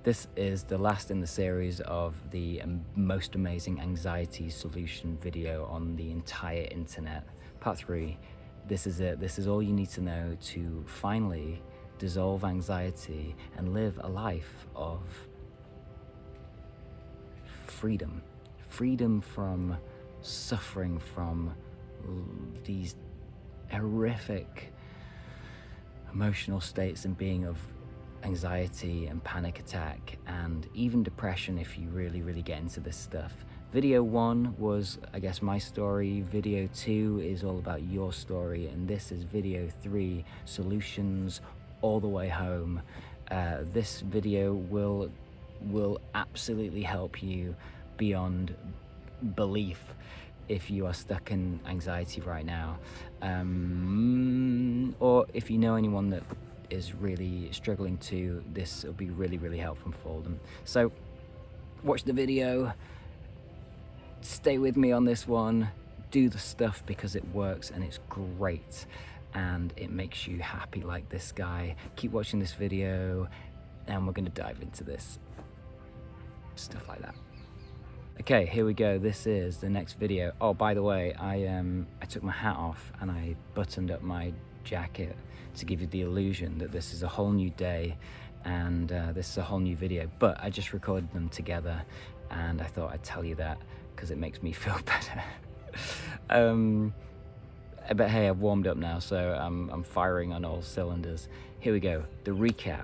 This is the last in the series of the most amazing anxiety solution video on the entire internet. Part 3. This is it. This is all you need to know to finally dissolve anxiety and live a life of freedom. Freedom from suffering from these horrific emotional states and being of anxiety and panic attack and even depression if you really get into this stuff. Video 1 was, I guess, my story. Video 2 is all about your story, and this is video 3, solutions all the way home. This video will absolutely help you beyond belief if you are stuck in anxiety right now, or if you know anyone that is really struggling too. This will be really helpful for them. So watch the video, stay with me on this one, do the stuff because it works and it's great and it makes you happy like this guy. Keep watching this video and we're going to dive into this stuff like that. Okay, here we go. This is the next video. Oh, by the way, I took my hat off and I buttoned up my jacket to give you the illusion that this is a whole new day and this is a whole new video, but I just recorded them together and I thought I'd tell you that because it makes me feel better. But hey, I've warmed up now, so I'm firing on all cylinders. Here we go, the recap.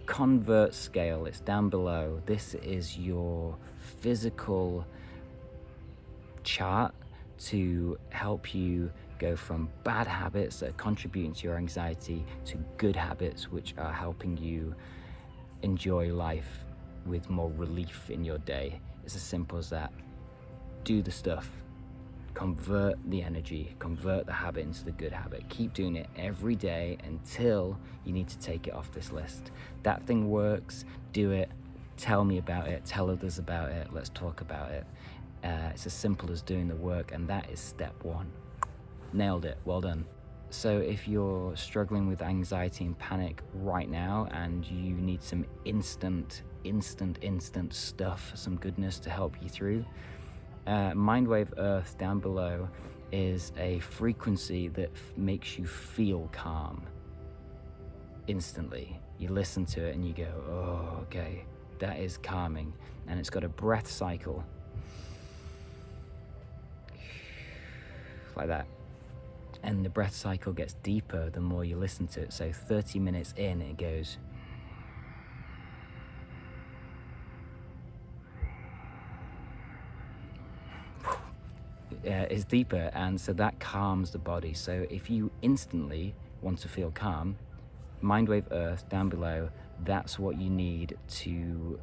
Convert scale, it's down below. This is your physical chart to help you go from bad habits that are contributing to your anxiety to good habits which are helping you enjoy life with more relief in your day. It's as simple as that. Do the stuff. Convert the energy, convert the habit into the good habit. Keep doing it every day until you need to take it off this list. That thing works, do it, tell me about it, tell others about it, let's talk about it. It's as simple as doing the work, and that is step 1. Nailed it, well done. So if you're struggling with anxiety and panic right now and you need some instant stuff, some goodness to help you through, MindWave Earth down below is a frequency that makes you feel calm instantly. You listen to it and you go, oh, okay, that is calming. And it's got a breath cycle like that. And the breath cycle gets deeper the more you listen to it. So 30 minutes in, it goes. Is deeper, and so that calms the body. So if you instantly want to feel calm, MindWave Earth down below, that's what you need to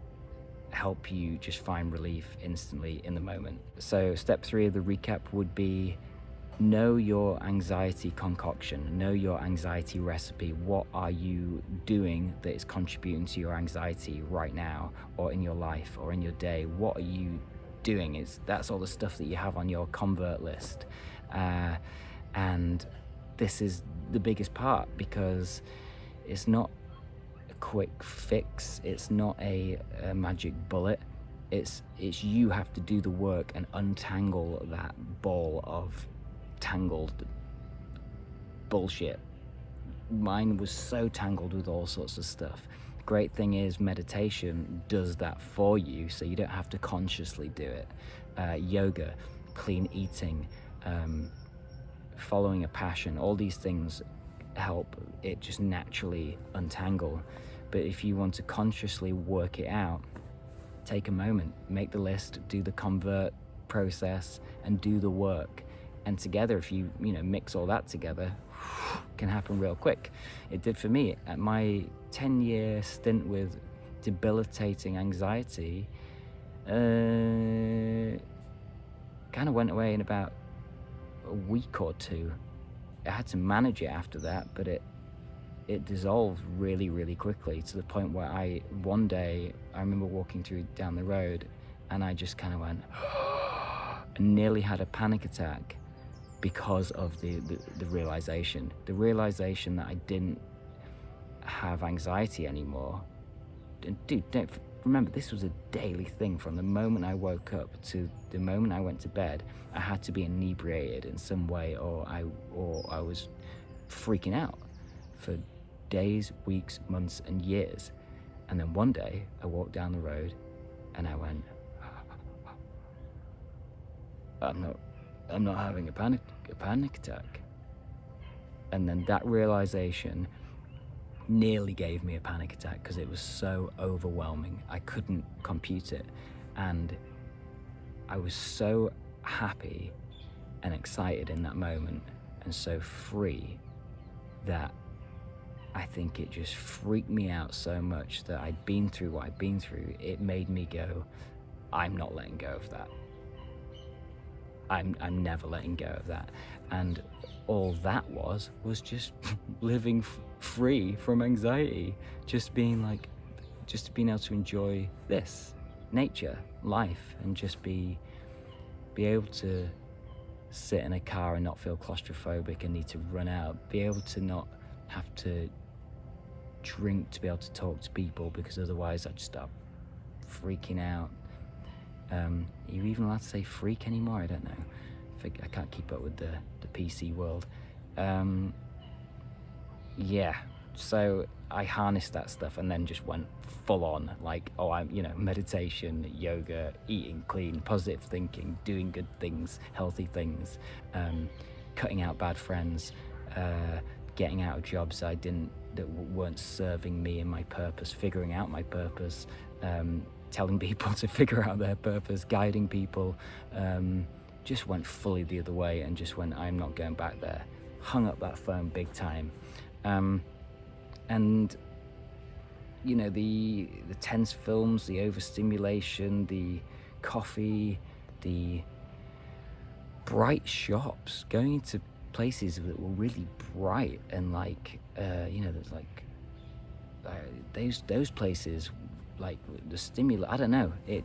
help you just find relief instantly in the moment. So step 3 of the recap would be know your anxiety concoction, know your anxiety recipe. What are you doing that is contributing to your anxiety right now, or in your life, or in your day? What are you doing? That's all the stuff that you have on your convert list, and this is the biggest part because it's not a quick fix, it's not a magic bullet. It's you have to do the work and untangle that ball of tangled bullshit. Mine was so tangled with all sorts of stuff. Great thing is meditation does that for you, so you don't have to consciously do it. Yoga, clean eating, following a passion, all these things help it just naturally untangle. But if you want to consciously work it out, take a moment, make the list, do the convert process and do the work. And together, if you mix all that together, can happen real quick. It did for me. At my 10-year stint with debilitating anxiety, kind of went away in about a week or 2. I had to manage it after that, but it dissolved really quickly, to the point where one day I remember walking down the road and I just kind of went and nearly had a panic attack because of the realization that I didn't have anxiety anymore. dude, don't remember, this was a daily thing. From the moment I woke up to the moment I went to bed, I had to be inebriated in some way, or I was freaking out for days, weeks, months, and years. And then one day I walked down the road and I went, I'm not having a panic attack. And then that realization nearly gave me a panic attack, because it was so overwhelming. I couldn't compute it. And I was so happy and excited in that moment, and so free, that I think it just freaked me out so much that I'd been through what I'd been through. It made me go, I'm not letting go of that. I'm never letting go of that. And all that was just living free from anxiety, just being able to enjoy this, nature, life, and just be able to sit in a car and not feel claustrophobic and need to run out, be able to not have to drink to be able to talk to people, because otherwise I'd start freaking out. Are you even allowed to say freak anymore? I don't know. I can't keep up with the PC world. Yeah, so I harnessed that stuff and then just went full on, meditation, yoga, eating clean, positive thinking, doing good things, healthy things, cutting out bad friends, getting out of jobs that weren't serving me and my purpose, figuring out my purpose, telling people to figure out their purpose, guiding people. Just went fully the other way and just went, I'm not going back there. Hung up that phone big time. And the tense films, the overstimulation, the coffee, the bright shops, going into places that were really bright, and there's those places, like the stimulus, I don't know, it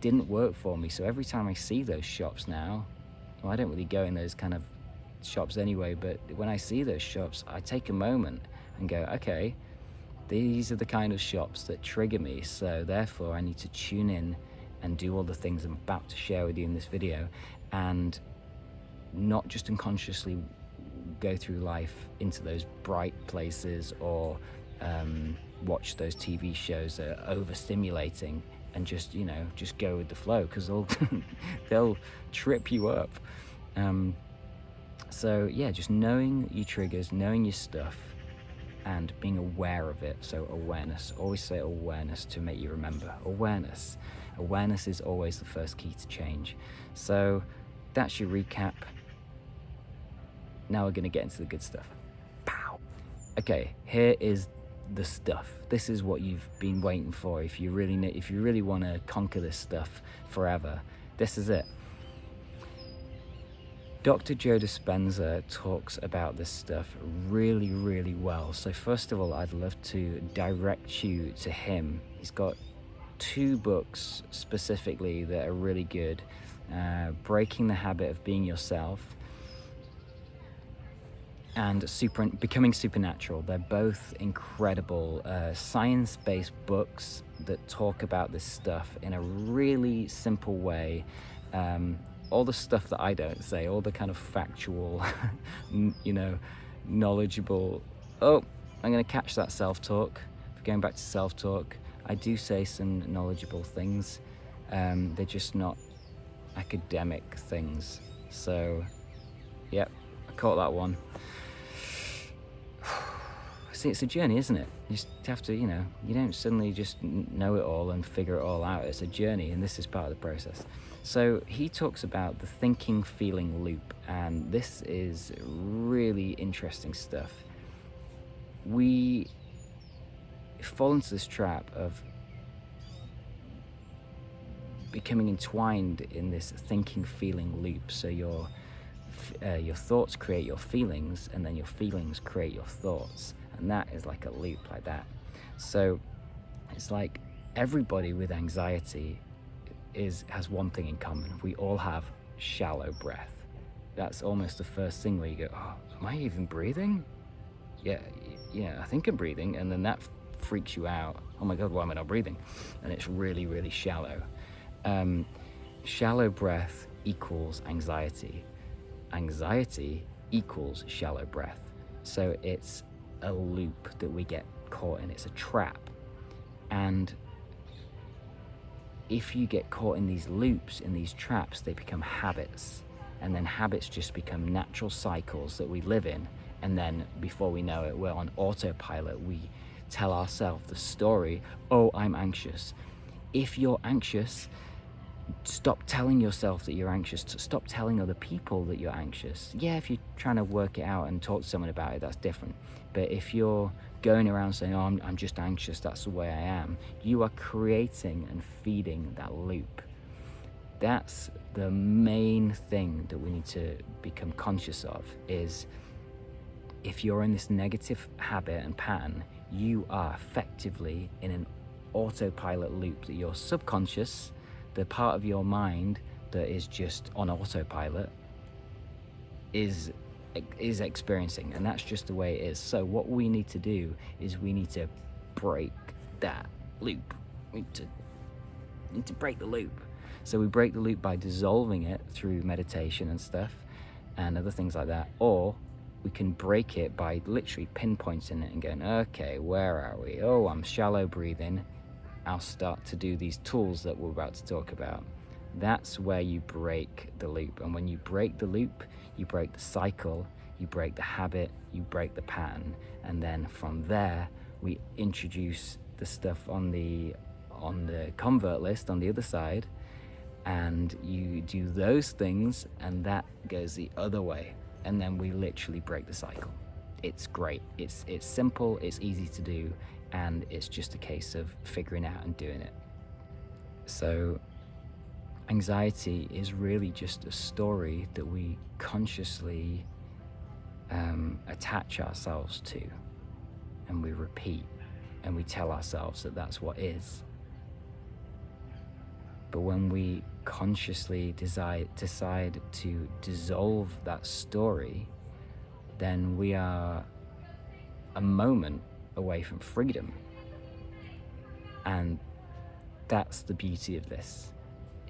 didn't work for me. So every time I see those shops now, well, I don't really go in those kind of shops anyway, but when I see those shops, I take a moment and go, okay, these are the kind of shops that trigger me, so therefore I need to tune in and do all the things I'm about to share with you in this video, and not just unconsciously go through life into those bright places, or watch those TV shows that are overstimulating and just go with the flow, because they'll trip you up. So yeah, just knowing your triggers, knowing your stuff, and being aware of it. So awareness, always say awareness to make you remember. Awareness is always the first key to change. So that's your recap. Now we're going to get into the good stuff. Pow. Okay, here is the stuff. This is what you've been waiting for. If you really want to conquer this stuff forever, this is it. Dr. Joe Dispenza talks about this stuff really, really well. So first of all, I'd love to direct you to him. He's got 2 books specifically that are really good. Breaking the Habit of Being Yourself and Becoming Supernatural. They're both incredible science-based books that talk about this stuff in a really simple way. All the stuff that I don't say, all the kind of factual, knowledgeable. Oh, I'm going to catch that self-talk. Going back to self-talk, I do say some knowledgeable things. They're just not academic things. So, yep, I caught that one. See, it's a journey, isn't it? You just have to, you don't suddenly just know it all and figure it all out. It's a journey, and this is part of the process. So he talks about the thinking feeling loop, and this is really interesting stuff. We fall into this trap of becoming entwined in this thinking feeling loop. So your thoughts create your feelings, and then your feelings create your thoughts, and that is like a loop like that. So it's like everybody with anxiety has one thing in common. We all have shallow breath. That's almost the first thing where you go, oh, am I even breathing? Yeah, I think I'm breathing. And then that freaks you out. oh my God, why am I not breathing? And it's really, really shallow. Shallow breath equals anxiety. Anxiety equals shallow breath. So it's a loop that we get caught in. It's a trap. And if you get caught in these loops, in these traps, they become habits. And then habits just become natural cycles that we live in. And then before we know it, we're on autopilot. We tell ourselves the story, oh, I'm anxious. If you're anxious, stop telling yourself that you're anxious. Stop telling other people that you're anxious. Yeah, if you're trying to work it out and talk to someone about it, that's different. But if you're going around saying, oh, I'm just anxious, that's the way I am, you are creating and feeding that loop. That's the main thing that we need to become conscious of, is if you're in this negative habit and pattern, you are effectively in an autopilot loop that your subconscious, the part of your mind that is just on autopilot, is experiencing, and that's just the way it is. So what we need to do is we need to break that loop. We need to break the loop. So we break the loop by dissolving it through meditation and stuff and other things like that, or we can break it by literally pinpointing it and going, okay, where are we? Oh, I'm shallow breathing. I'll start to do these tools that we're about to talk about. That's where you break the loop. And when you break the loop, you break the cycle, you break the habit, you break the pattern. And then from there, we introduce the stuff on the convert list on the other side, and you do those things, and that goes the other way. And then we literally break the cycle. It's great. It's simple, it's easy to do, and it's just a case of figuring out and doing it. So anxiety is really just a story that we consciously attach ourselves to, and we repeat, and we tell ourselves that that's what is. But when we consciously decide to dissolve that story, then we are a moment away from freedom. And that's the beauty of this,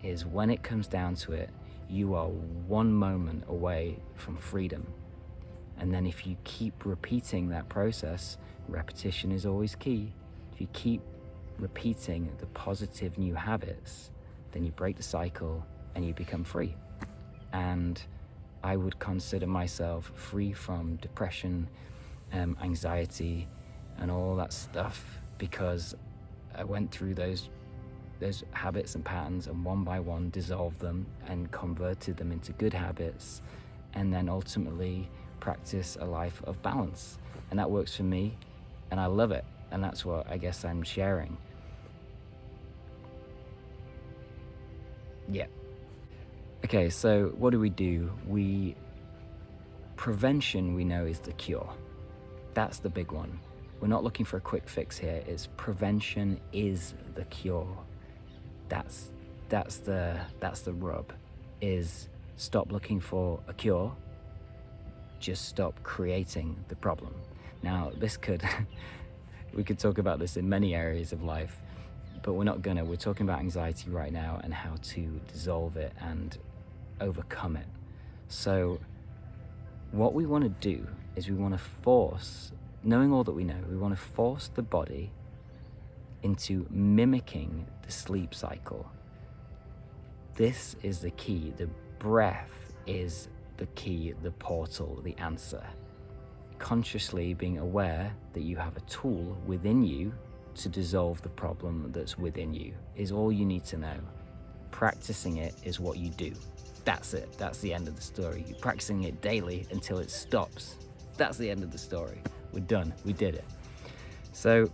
is when it comes down to it, you are one moment away from freedom. And then if you keep repeating that process, repetition is always key. If you keep repeating the positive new habits, then you break the cycle and you become free. And I would consider myself free from depression, anxiety, and all that stuff, because I went through those habits and patterns, and one by one dissolved them and converted them into good habits, and then ultimately practice a life of balance. And that works for me, and I love it, and that's what I guess I'm sharing. Yeah. Okay, so what do? Prevention, we know, is the cure. That's the big one. We're not looking for a quick fix here. It's prevention is the cure. That's the rub, is stop looking for a cure, just stop creating the problem. Now, we could talk about this in many areas of life, but we're not gonna. We're talking about anxiety right now and how to dissolve it and overcome it. So what we want to do is we want to force, knowing all that we know, we want to force the body into mimicking the sleep cycle. This is the key. The breath is the key, the portal, the answer. Consciously being aware that you have a tool within you to dissolve the problem that's within you is all you need to know. Practicing it is what you do. That's it. That's the end of the story. You're practicing it daily until it stops. That's the end of the story. We're done. We did it. So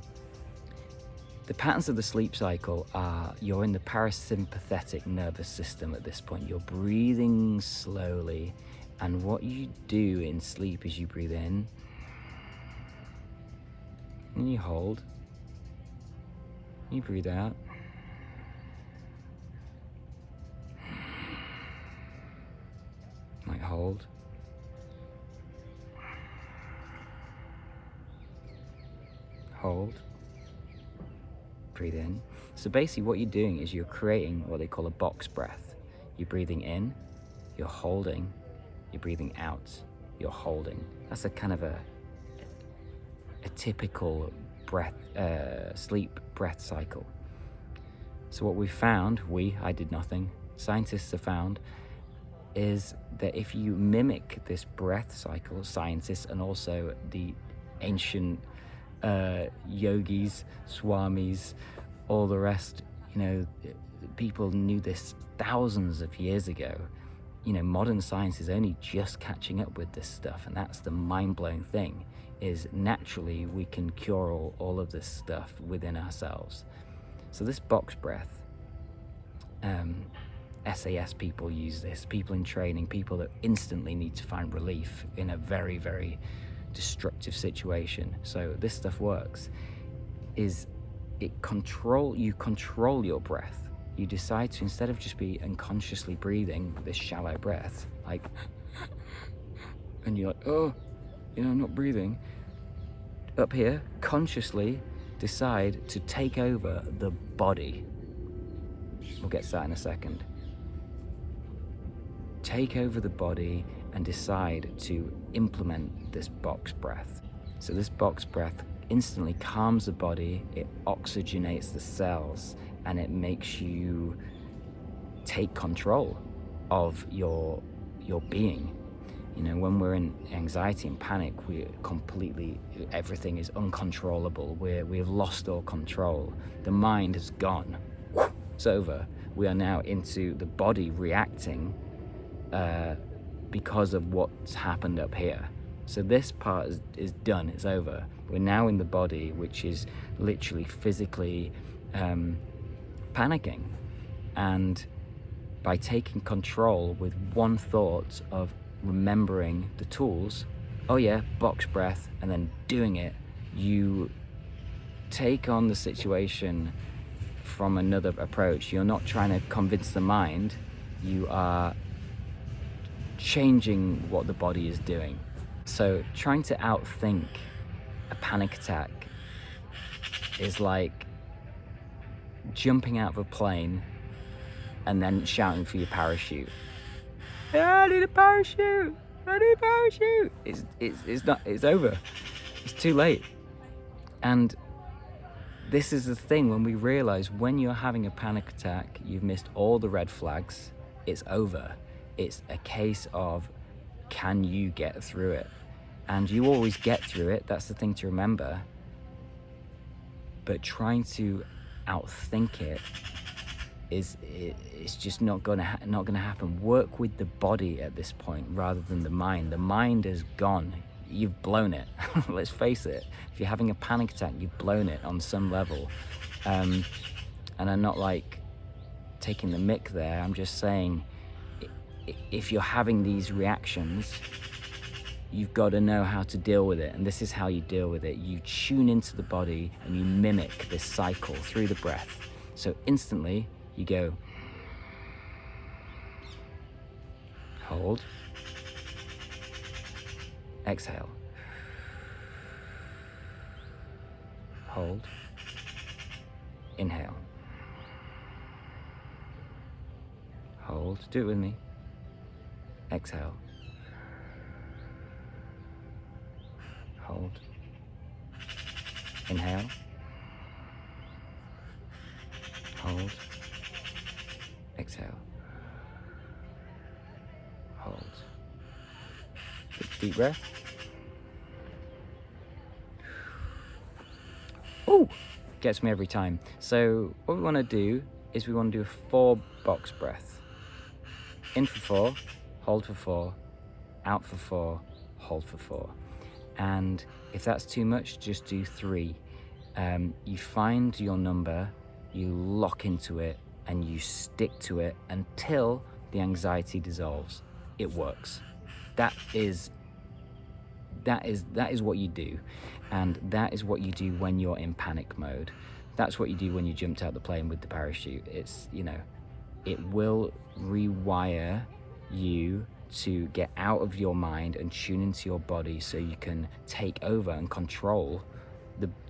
the patterns of the sleep cycle are, you're in the parasympathetic nervous system at this point. You're breathing slowly, and what you do in sleep is you breathe in and you hold. You breathe out. Might hold. Hold. breathe in. So basically what you're doing is you're creating what they call a box breath. You're breathing in, you're holding, you're breathing out, you're holding. That's a kind of a typical breath, sleep breath cycle. So what we found, I did nothing, scientists have found, is that if you mimic this breath cycle, scientists and also the ancient yogis, swamis, all the rest, people knew this thousands of years ago. Modern science is only just catching up with this stuff, and that's the mind-blowing thing, is naturally we can cure all of this stuff within ourselves. So this box breath, SAS people use this, people in training, people that instantly need to find relief in a very, very destructive situation. So this stuff works, is you control your breath. You decide to, instead of just be unconsciously breathing this shallow breath, like, and you're like, oh, I'm not breathing. Up here, consciously decide to take over the body. We'll get to that in a second. Take over the body and decide to implement this box breath. So this box breath instantly calms the body, it oxygenates the cells, and it makes you take control of your being. When we're in anxiety and panic, everything is uncontrollable. We've lost all control. The mind has gone. It's over. We are now into the body reacting because of what's happened up here. So this part is done, it's over. We're now in the body, which is literally physically panicking. And by taking control with one thought of remembering the tools, box breath, and then doing it, you take on the situation from another approach. You're not trying to convince the mind, you are changing what the body is doing. So trying to outthink a panic attack is like jumping out of a plane and then shouting for your parachute. I need a parachute! I need a parachute! It's over. It's too late. And this is the thing, when we realize when you're having a panic attack, you've missed all the red flags, it's over. It's a case of, can you get through it? And you always get through it, that's the thing to remember. But trying to outthink it it's just not gonna happen. Work with the body at this point rather than the mind. The mind is gone. You've blown it. Let's face it. If you're having a panic attack, you've blown it on some level. And I'm not like taking the mick there. I'm just saying, if you're having these reactions, you've got to know how to deal with it. And this is how you deal with it. You tune into the body and you mimic this cycle through the breath. So instantly you go, hold, exhale, hold, inhale, hold, do it with me, exhale, hold, inhale, hold, exhale, hold. Deep breath. Ooh, gets me every time. So what we want to do is we want to do a 4 box breath. In for 4, hold for 4, out for 4, hold for 4. And if that's too much, just do 3. You find your number, you lock into it, and you stick to it until the anxiety dissolves. It works. That is what you do, and that is what you do when you're in panic mode. That's what you do when you jumped out the plane with the parachute. It will rewire you to get out of your mind and tune into your body so you can take over and control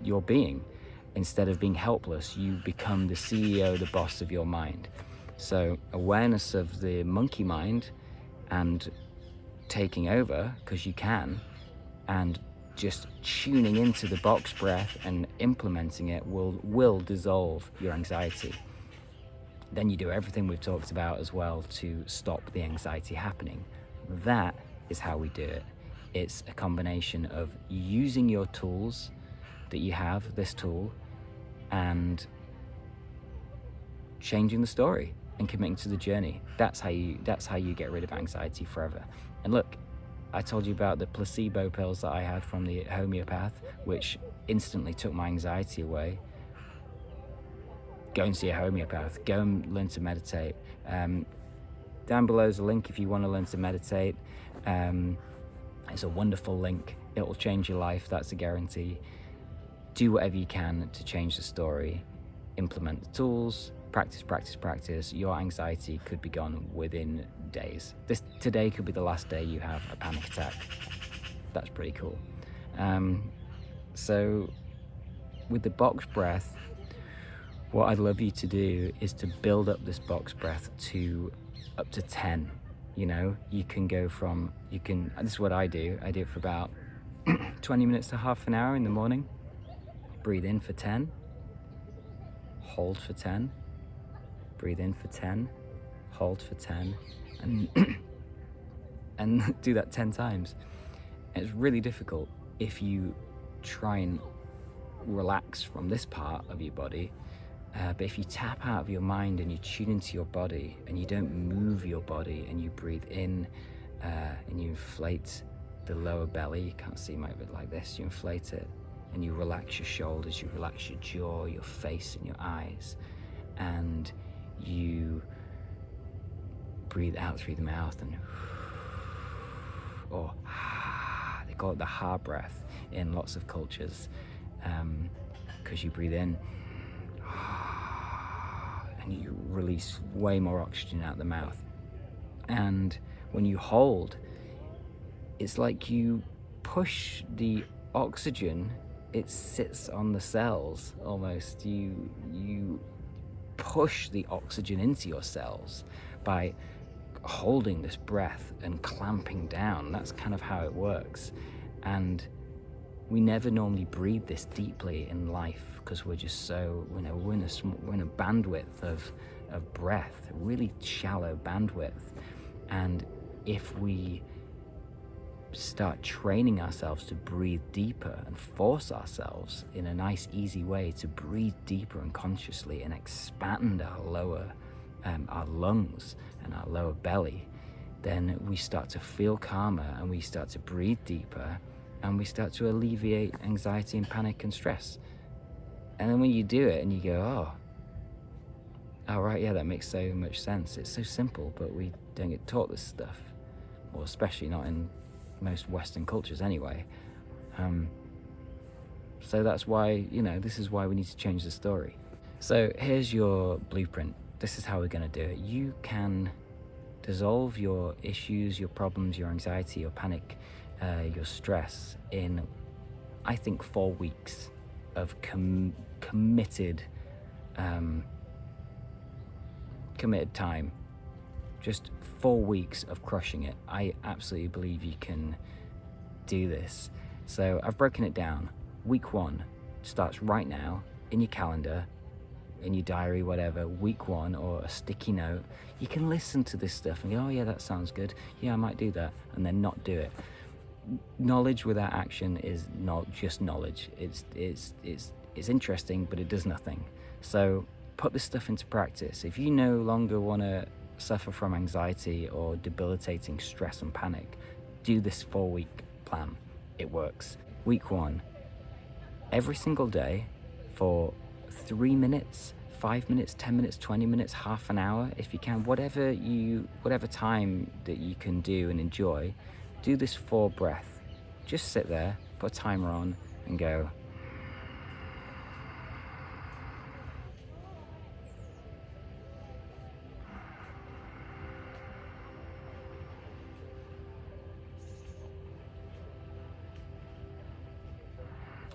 your being. Instead of being helpless, you become the CEO, the boss of your mind. So awareness of the monkey mind and taking over, because you can, and just tuning into the box breath and implementing it will dissolve your anxiety. Then you do everything we've talked about as well to stop the anxiety happening. That is how we do it. It's a combination of using your tools that you have, this tool, and changing the story and committing to the journey. That's how you get rid of anxiety forever. And look, I told you about the placebo pills that I had from the homeopath, which instantly took my anxiety away. Go and see a homeopath. Go and learn to meditate. Down below is a link if you want to learn to meditate. It's a wonderful link. It will change your life, that's a guarantee. Do whatever you can to change the story. Implement the tools. Practice. Your anxiety could be gone within days. Today could be the last day you have a panic attack. That's pretty cool. So with the box breath, what I'd love you to do is to build up this box breath to up to 10. You know, you can go from, this is what I do it for about 20 minutes to half an hour in the morning. Breathe in for 10, hold for 10, breathe in for 10, hold for 10, and do that 10 times. It's really difficult if you try and relax from this part of your body, but if you tap out of your mind and you tune into your body and you don't move your body and you breathe in and you inflate the lower belly, you can't see my bit like this, you inflate it and you relax your shoulders, you relax your jaw, your face and your eyes, and you breathe out through the mouth and or they call it the ha breath in lots of cultures, because you breathe in and you release way more oxygen out the mouth. And when you hold, it's like you push the oxygen, it sits on the cells almost. You push the oxygen into your cells by holding this breath and clamping down. That's kind of how it works. And we never normally breathe this deeply in life because we're just so, we're in a bandwidth of breath, really shallow bandwidth. And if we start training ourselves to breathe deeper and force ourselves in a nice, easy way to breathe deeper and consciously and expand our lungs and our lower belly, then we start to feel calmer and we start to breathe deeper and we start to alleviate anxiety and panic and stress. And then when you do it and you go, oh right, yeah, that makes so much sense. It's so simple, but we don't get taught this stuff, or especially not in most Western cultures anyway. So that's why, this is why we need to change the story. So here's your blueprint. This is how we're going to do it. You can dissolve your issues, your problems, your anxiety, your panic, your stress in, I think, 4 weeks of committed time. Just 4 weeks of crushing it. I absolutely believe you can do this. So I've broken it down. Week 1 starts right now in your calendar, in your diary, whatever. Week 1, or a sticky note. You can listen to this stuff and go, oh yeah, that sounds good. Yeah, I might do that, and then not do it. Knowledge without action is not just knowledge. It's interesting, but it does nothing. So put this stuff into practice. If you no longer want to suffer from anxiety or debilitating stress and panic, do this 4-week plan. It works. Week 1, every single day for 3 minutes, 5 minutes, 10 minutes, 20 minutes, half an hour, if you can, whatever time that you can do and enjoy, do this 4 breath. Just sit there, put a timer on and go.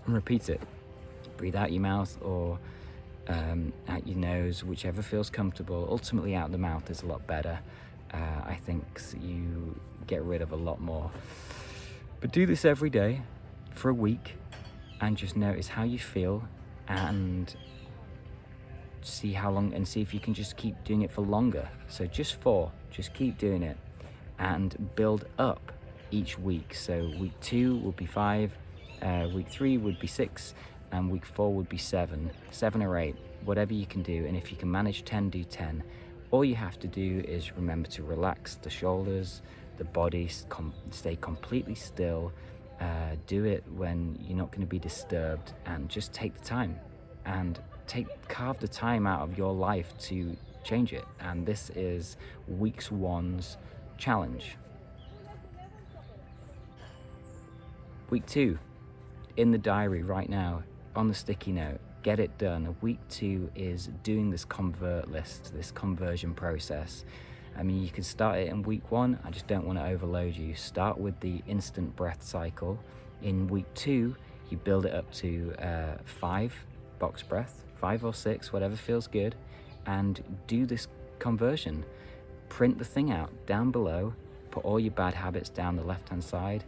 And repeat it Breathe out your mouth or out your nose, whichever feels comfortable. Ultimately out the mouth is a lot better. I think so you get rid of a lot more. But do this every day for a week and just notice how you feel, and see how long, and see if you can just keep doing it for longer. So just keep doing it and build up each week. So week 2 would be 5, week 3 would be 6, and week 4 would be 7 or 8, whatever you can do. And if you can manage 10, do 10. All you have to do is remember to relax the shoulders, the body, stay completely still. Do it when you're not going to be disturbed, and just take the time and carve the time out of your life to change it. And this is week 1's challenge. Week 2, in the diary right now, on the sticky note, get it done. Week 2 is doing this convert list, this conversion process. I mean, you can start it in week 1. I just don't want to overload you. Start with the instant breath cycle. In week 2, you build it up to 5 box breath, 5 or 6, whatever feels good, and do this conversion. Print the thing out down below. Put all your bad habits down the left-hand side.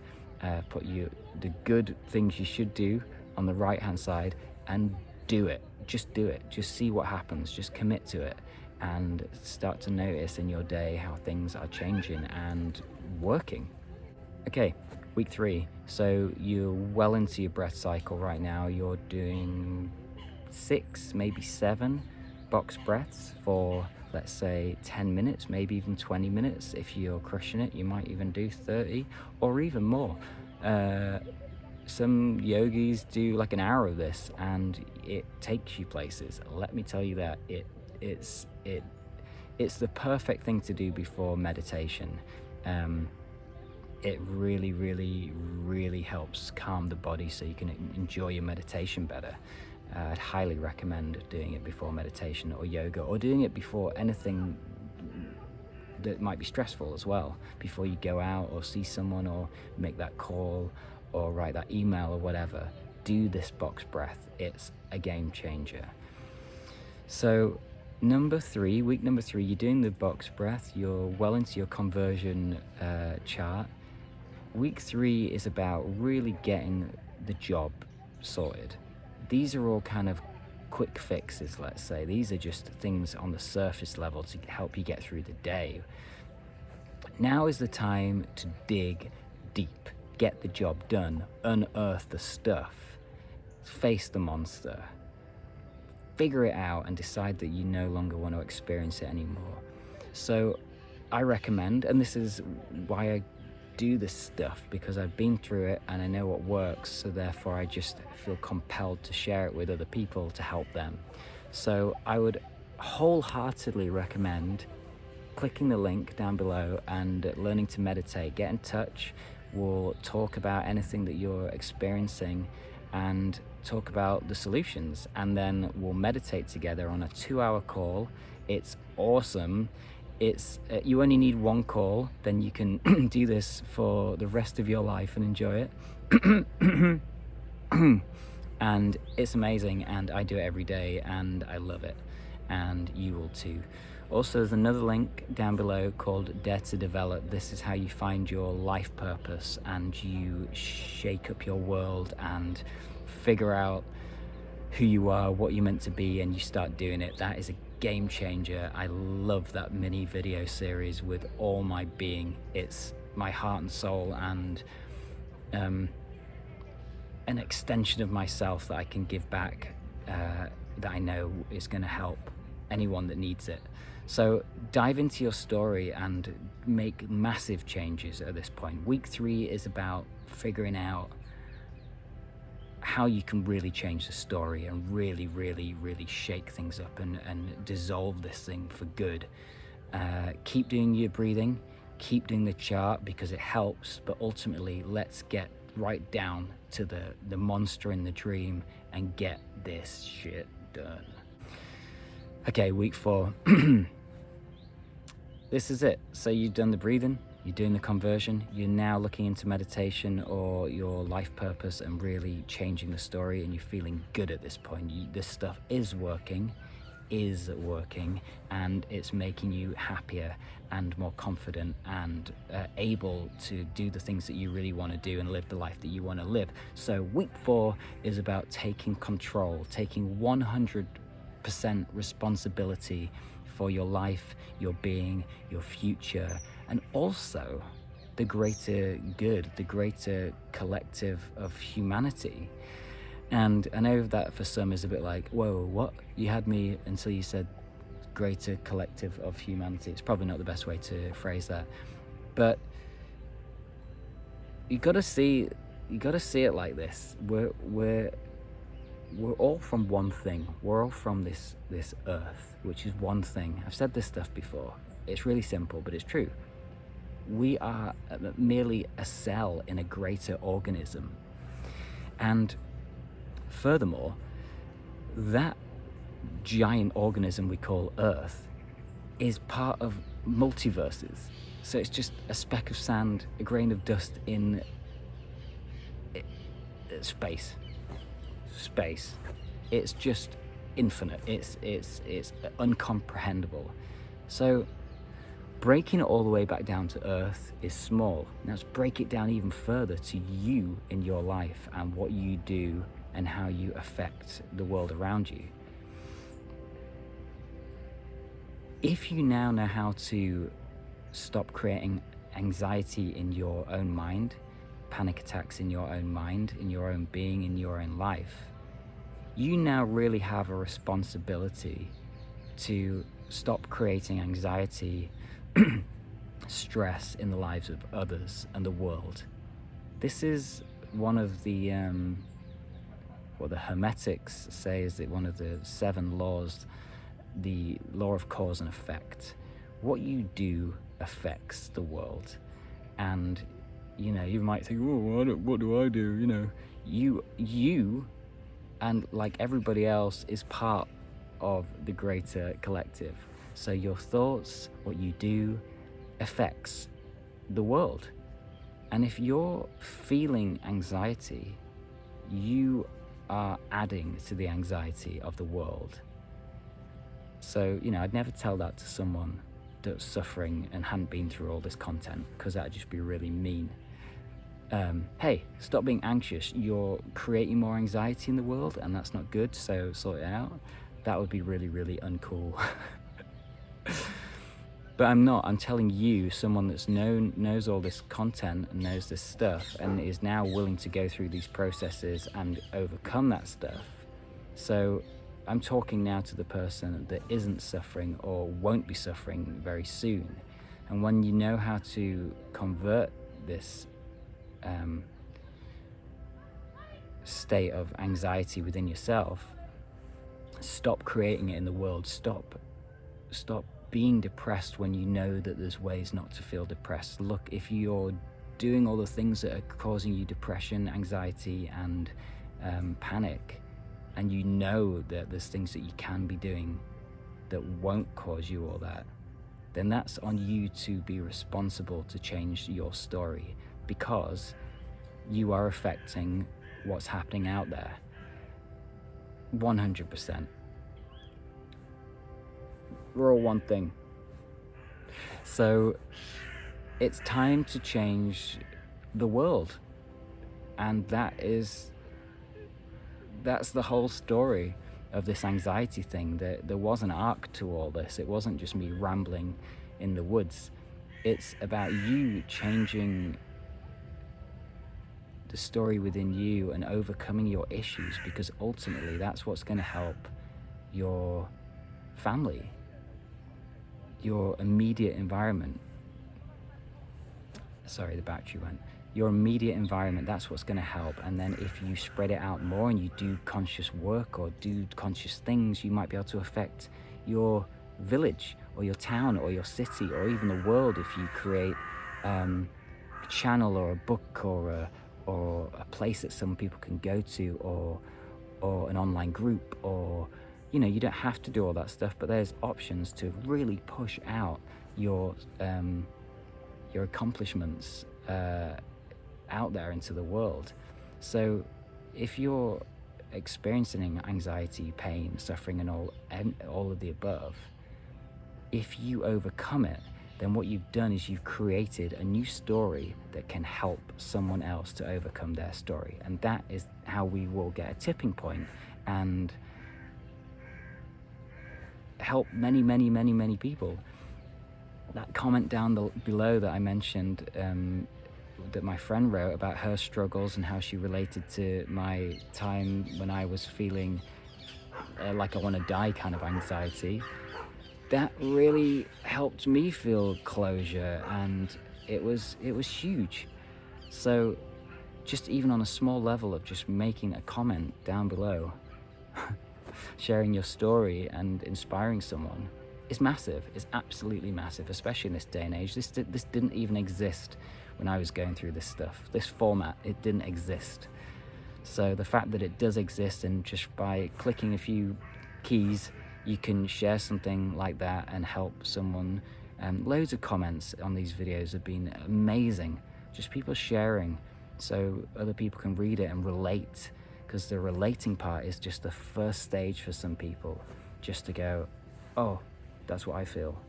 Put the good things you should do on the right-hand side, and do it. Just do it. Just see what happens. Just commit to it, and start to notice in your day how things are changing and working. Okay, week 3. So you're well into your breath cycle right now. You're doing 6, maybe 7 box breaths for, let's say, 10 minutes, maybe even 20 minutes. If you're crushing it, you might even do 30 or even more. Some yogis do like an hour of this, and it takes you places. Let me tell you that it's the perfect thing to do before meditation. It really, really, really helps calm the body so you can enjoy your meditation better. I'd highly recommend doing it before meditation or yoga, or doing it before anything that might be stressful as well, before you go out or see someone or make that call or write that email or whatever. Do this box breath. It's a game changer. So number 3, week number 3, you're doing the box breath. You're well into your conversion chart. Week 3 is about really getting the job sorted. These are all kind of quick fixes, let's say. These are just things on the surface level to help you get through the day. Now is the time to dig deep. Get the job done. Unearth the stuff. Face the monster. Figure it out and decide that you no longer want to experience it anymore. So I recommend, and this is why I do this stuff, because I've been through it and I know what works, so therefore I just feel compelled to share it with other people to help them. So I would wholeheartedly recommend clicking the link down below and learning to meditate. Get in touch. We'll talk about anything that you're experiencing and talk about the solutions, and then we'll meditate together on a 2-hour call. It's awesome. It's you only need 1 call, then you can do this for the rest of your life and enjoy it. And it's amazing, and I do it every day and I love it, and you will too. Also, there's another link down below called Dare to Develop. This is how you find your life purpose and you shake up your world and figure out who you are, what you're meant to be, and you start doing it. That is a game changer. I love that mini video series with all my being. It's my heart and soul, and an extension of myself that I can give back, that I know is going to help anyone that needs it. So dive into your story and make massive changes at this point. Week 3 is about figuring out how you can really change the story and really, really, really shake things up and dissolve this thing for good. Keep doing your breathing, keep doing the chart because it helps, but ultimately let's get right down to the monster in the dream and get this shit done. Okay, week 4. This is it. So you've done the breathing, you're doing the conversion, you're now looking into meditation or your life purpose and really changing the story, and you're feeling good at this point. This stuff is working, and it's making you happier and more confident and able to do the things that you really want to do and live the life that you want to live. So week 4 is about taking control, taking 100% responsibility for your life, your being, your future, and also the greater good, the greater collective of humanity. And I know that for some is a bit like, whoa, what? You had me until you said greater collective of humanity. It's probably not the best way to phrase that, but you got to see it like this. We're all from one thing. We're all from this earth, which is one thing. I've said this stuff before. It's really simple, but it's true. We are merely a cell in a greater organism. And furthermore, that giant organism we call Earth is part of multiverses. So it's just a speck of sand, a grain of dust in space. It's just infinite. It's uncomprehendable. So breaking it all the way back down to Earth is small. Now let's break it down even further to you in your life and what you do and how you affect the world around you. If you now know how to stop creating anxiety in your own mind, panic attacks in your own mind, in your own being, in your own life, you now really have a responsibility to stop creating anxiety, stress in the lives of others and the world. This is one of the what the Hermetics say is that one of the 7 laws, the law of cause and effect. What you do affects the world. And you might think, what do I do? You and like everybody else is part of the greater collective. So your thoughts, what you do, affects the world. And if you're feeling anxiety, you are adding to the anxiety of the world. So, I'd never tell that to someone that's suffering and hadn't been through all this content, because that'd just be really mean. Hey, stop being anxious. You're creating more anxiety in the world, and that's not good, so sort it out. That would be really, really uncool. But I'm not. I'm telling you, someone that's knows all this content and knows this stuff and is now willing to go through these processes and overcome that stuff. So I'm talking now to the person that isn't suffering or won't be suffering very soon. And when you know how to convert this state of anxiety within yourself, stop creating it in the world. Stop being depressed when you know that there's ways not to feel depressed. Look, if you're doing all the things that are causing you depression, anxiety, and panic, and you know that there's things that you can be doing that won't cause you all that, then that's on you to be responsible to change your story, because you are affecting what's happening out there 100%. We're all one thing. So it's time to change the world. And that's the whole story of this anxiety thing. There was an arc to all this. It wasn't just me rambling in the woods. It's about you changing the story within you and overcoming your issues, because ultimately that's what's going to help your family, your immediate environment. Sorry, the battery went. Your immediate environment, that's what's going to help. And then if you spread it out more and you do conscious work or do conscious things, you might be able to affect your village or your town or your city or even the world if you create a channel or a book or a place that some people can go to or an online group, or you don't have to do all that stuff, but there's options to really push out your your accomplishments out there into the world. So if you're experiencing anxiety, pain, suffering, and all of the above, if you overcome it, then what you've done is you've created a new story that can help someone else to overcome their story. And that is how we will get a tipping point and help many, many, many, many people. That comment down below that I mentioned, that my friend wrote about her struggles and how she related to my time when I was feeling like I want to die kind of anxiety, that really helped me feel closure, and it was huge. So just even on a small level of just making a comment down below, sharing your story and inspiring someone is massive. It's absolutely massive, especially in this day and age. This didn't even exist when I was going through this stuff. This format, it didn't exist. So the fact that it does exist, and just by clicking a few keys, you can share something like that and help someone. Loads of comments on these videos have been amazing. Just people sharing so other people can read it and relate, because the relating part is just the first stage for some people, just to go, oh, that's what I feel.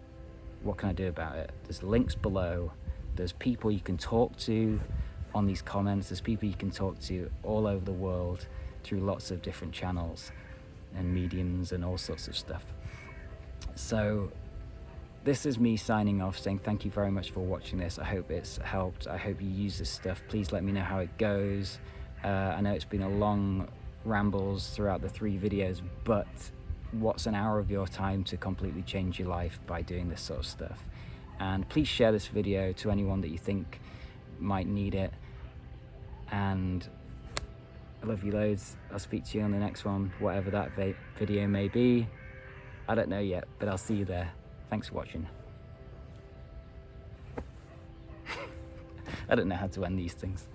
What can I do about it? There's links below. There's people you can talk to on these comments. There's people you can talk to all over the world through lots of different channels and mediums and all sorts of stuff. So this is me signing off, saying thank you very much for watching this. I hope it's helped. I hope you use this stuff. Please let me know how it goes. I know it's been a long rambles throughout the 3 videos, but what's an hour of your time to completely change your life by doing this sort of stuff? And please share this video to anyone that you think might need it. And I love you loads. I'll speak to you on the next one, whatever that video may be. I don't know yet, but I'll see you there. Thanks for watching. I don't know how to end these things.